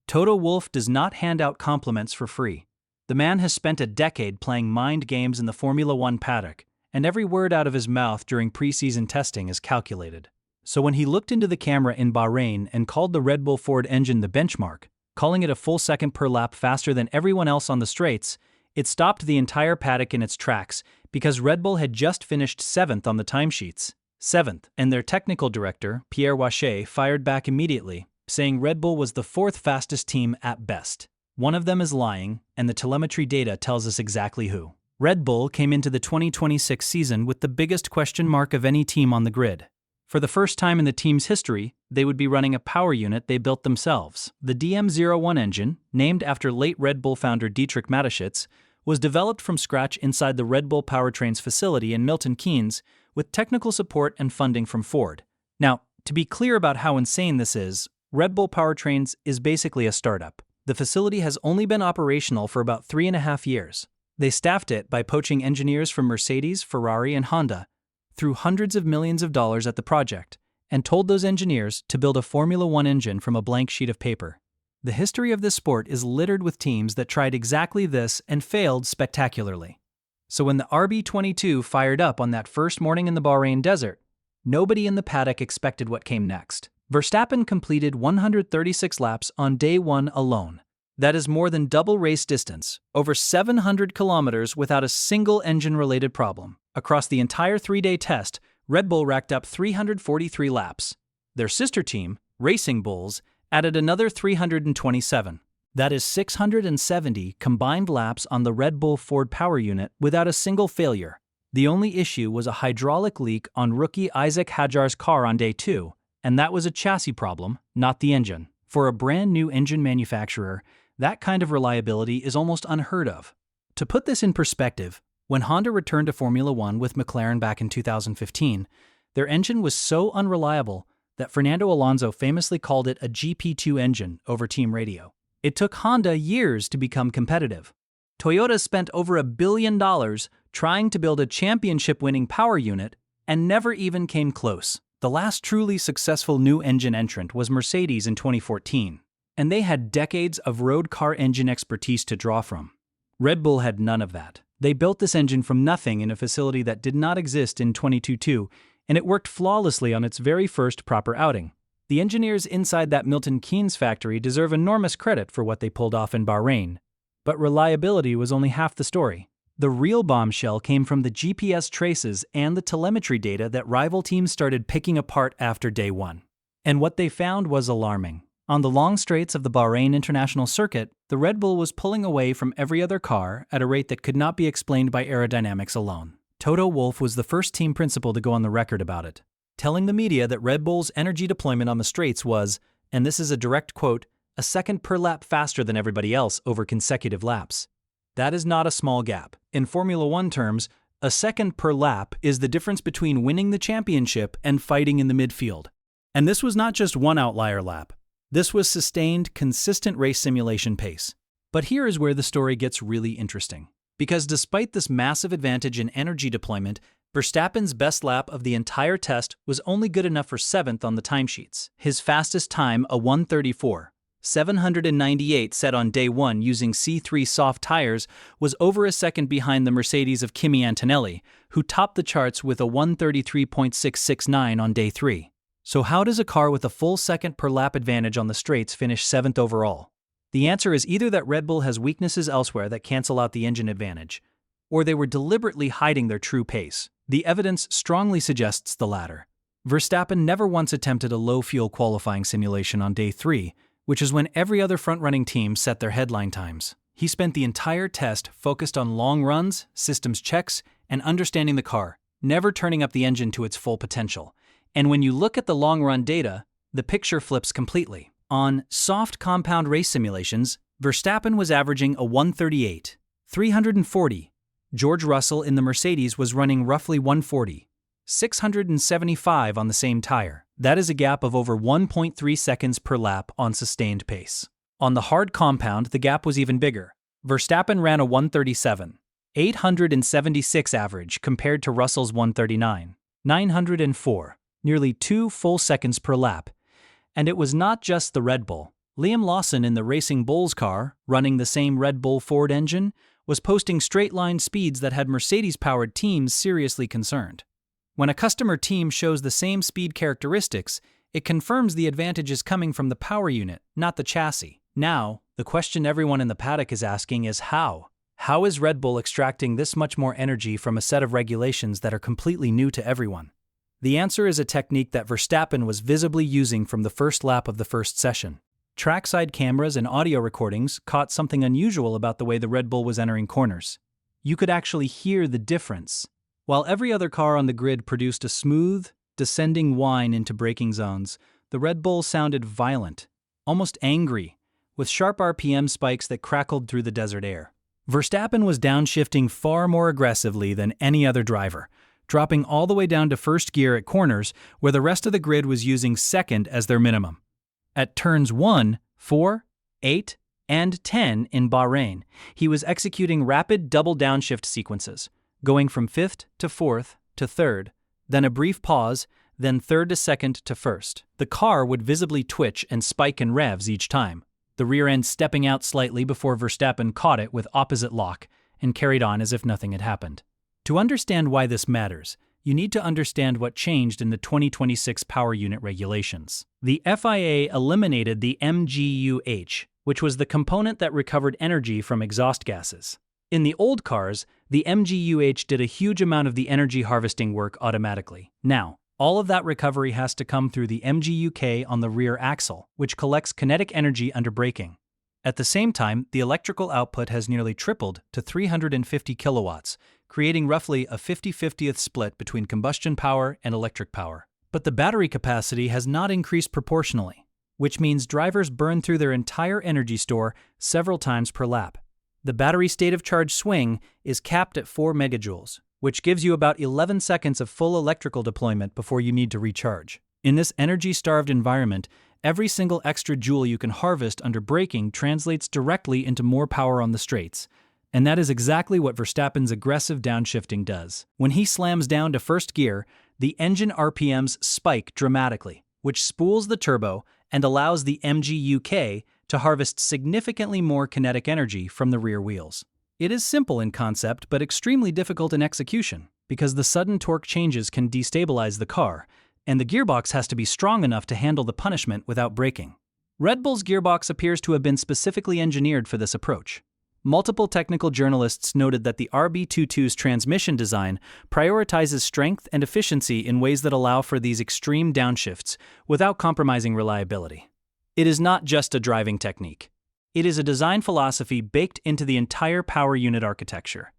Toto Wolff does not hand out compliments for free. The man has spent a decade playing mind games in the Formula One paddock, and every word out of his mouth during preseason testing is calculated. So when he looked into the camera in Bahrain and called the Red Bull Ford engine the benchmark, calling it a full second per lap faster than everyone else on the straights, it stopped the entire paddock in its tracks because Red Bull had just finished 7th on the timesheets. 7th, and their technical director, Pierre Waché, fired back immediately, saying Red Bull was the 4th fastest team at best. One of them is lying, and the telemetry data tells us exactly who. Red Bull came into the 2026 season with the biggest question mark of any team on the grid. For the first time in the team's history, they would be running a power unit they built themselves. The DM01 engine, named after late Red Bull founder Dietrich Mateschitz, was developed from scratch inside the Red Bull Powertrains facility in Milton Keynes with technical support and funding from Ford. Now, to be clear about how insane this is, Red Bull Powertrains is basically a startup. The facility has only been operational for about 3.5 years. They staffed it by poaching engineers from Mercedes, Ferrari, and Honda, threw hundreds of millions of dollars at the project, and told those engineers to build a Formula One engine from a blank sheet of paper. The history of this sport is littered with teams that tried exactly this and failed spectacularly. So when the RB22 fired up on that first morning in the Bahrain desert, nobody in the paddock expected what came next. Verstappen completed 136 laps on day 1 alone. That is more than double race distance, over 700 kilometers without a single engine-related problem. Across the entire 3-day test, Red Bull racked up 343 laps. Their sister team, Racing Bulls, added another 327. That is 670 combined laps on the Red Bull Ford power unit without a single failure. The only issue was a hydraulic leak on rookie Isaac Hadjar's car on day 2, and that was a chassis problem, not the engine. For a brand new engine manufacturer, that kind of reliability is almost unheard of. To put this in perspective, when Honda returned to Formula One with McLaren back in 2015, their engine was so unreliable that Fernando Alonso famously called it a GP2 engine over team radio. It took Honda years to become competitive. Toyota spent over $1 billion trying to build a championship-winning power unit and never even came close. The last truly successful new engine entrant was Mercedes in 2014, and they had decades of road car engine expertise to draw from. Red Bull had none of that. They built this engine from nothing in a facility that did not exist in 2022, and it worked flawlessly on its very first proper outing. The engineers inside that Milton Keynes factory deserve enormous credit for what they pulled off in Bahrain. But reliability was only half the story. The real bombshell came from the GPS traces and the telemetry data that rival teams started picking apart after day 1. And what they found was alarming. On the long straights of the Bahrain International Circuit, the Red Bull was pulling away from every other car at a rate that could not be explained by aerodynamics alone. Toto Wolff was the first team principal to go on the record about it, telling the media that Red Bull's energy deployment on the straights was, and this is a direct quote, a second per lap faster than everybody else over consecutive laps. That is not a small gap. In Formula One terms, a second per lap is the difference between winning the championship and fighting in the midfield. And this was not just one outlier lap. This was sustained, consistent race simulation pace. But here is where the story gets really interesting. Because despite this massive advantage in energy deployment, Verstappen's best lap of the entire test was only good enough for 7th on the timesheets. His fastest time, a 1:34.798 set on day 1 using C3 soft tires, was over a second behind the Mercedes of Kimi Antonelli, who topped the charts with a 1:33.669 on day 3. So how does a car with a full second per lap advantage on the straights finish 7th overall? The answer is either that Red Bull has weaknesses elsewhere that cancel out the engine advantage, or they were deliberately hiding their true pace. The evidence strongly suggests the latter. Verstappen never once attempted a low-fuel qualifying simulation on day 3, which is when every other front-running team set their headline times. He spent the entire test focused on long runs, systems checks, and understanding the car, never turning up the engine to its full potential. And when you look at the long-run data, the picture flips completely. On soft compound race simulations, Verstappen was averaging a 1:38.340. George Russell in the Mercedes was running roughly 1:40.675 on the same tire. That is a gap of over 1.3 seconds per lap on sustained pace. On the hard compound, the gap was even bigger. Verstappen ran a 1:37.876 average compared to Russell's 1:39.904, nearly 2 full seconds per lap. And it was not just the Red Bull. Liam Lawson in the Racing Bulls car, running the same Red Bull Ford engine, was posting straight-line speeds that had Mercedes-powered teams seriously concerned. When a customer team shows the same speed characteristics, it confirms the advantage is coming from the power unit, not the chassis. Now, the question everyone in the paddock is asking is how? How is Red Bull extracting this much more energy from a set of regulations that are completely new to everyone? The answer is a technique that Verstappen was visibly using from the first lap of the first session. Trackside cameras and audio recordings caught something unusual about the way the Red Bull was entering corners. You could actually hear the difference. While every other car on the grid produced a smooth, descending whine into braking zones, the Red Bull sounded violent, almost angry, with sharp RPM spikes that crackled through the desert air. Verstappen was downshifting far more aggressively than any other driver, dropping all the way down to first gear at corners where the rest of the grid was using second as their minimum. At turns 1, 4, 8, and 10 in Bahrain, he was executing rapid double downshift sequences, going from 5th to 4th to 3rd, then a brief pause, then 3rd to 2nd to 1st. The car would visibly twitch and spike in revs each time, the rear end stepping out slightly before Verstappen caught it with opposite lock and carried on as if nothing had happened. To understand why this matters, you need to understand what changed in the 2026 power unit regulations. The FIA eliminated the MGU-H, which was the component that recovered energy from exhaust gases. In the old cars, the MGU-H did a huge amount of the energy harvesting work automatically. Now, all of that recovery has to come through the MGU-K on the rear axle, which collects kinetic energy under braking. At the same time, the electrical output has nearly tripled to 350 kilowatts, creating roughly a 50-50th split between combustion power and electric power. But the battery capacity has not increased proportionally, which means drivers burn through their entire energy store several times per lap. The battery state of charge swing is capped at 4 megajoules, which gives you about 11 seconds of full electrical deployment before you need to recharge. In this energy-starved environment, every single extra joule you can harvest under braking translates directly into more power on the straights. And that is exactly what Verstappen's aggressive downshifting does. When he slams down to first gear, the engine RPMs spike dramatically, which spools the turbo and allows the MGU-K to harvest significantly more kinetic energy from the rear wheels. It is simple in concept but extremely difficult in execution, because the sudden torque changes can destabilize the car, and the gearbox has to be strong enough to handle the punishment without breaking. Red Bull's gearbox appears to have been specifically engineered for this approach. Multiple technical journalists noted that the RB22's transmission design prioritizes strength and efficiency in ways that allow for these extreme downshifts without compromising reliability. It is not just a driving technique. It is a design philosophy baked into the entire power unit architecture.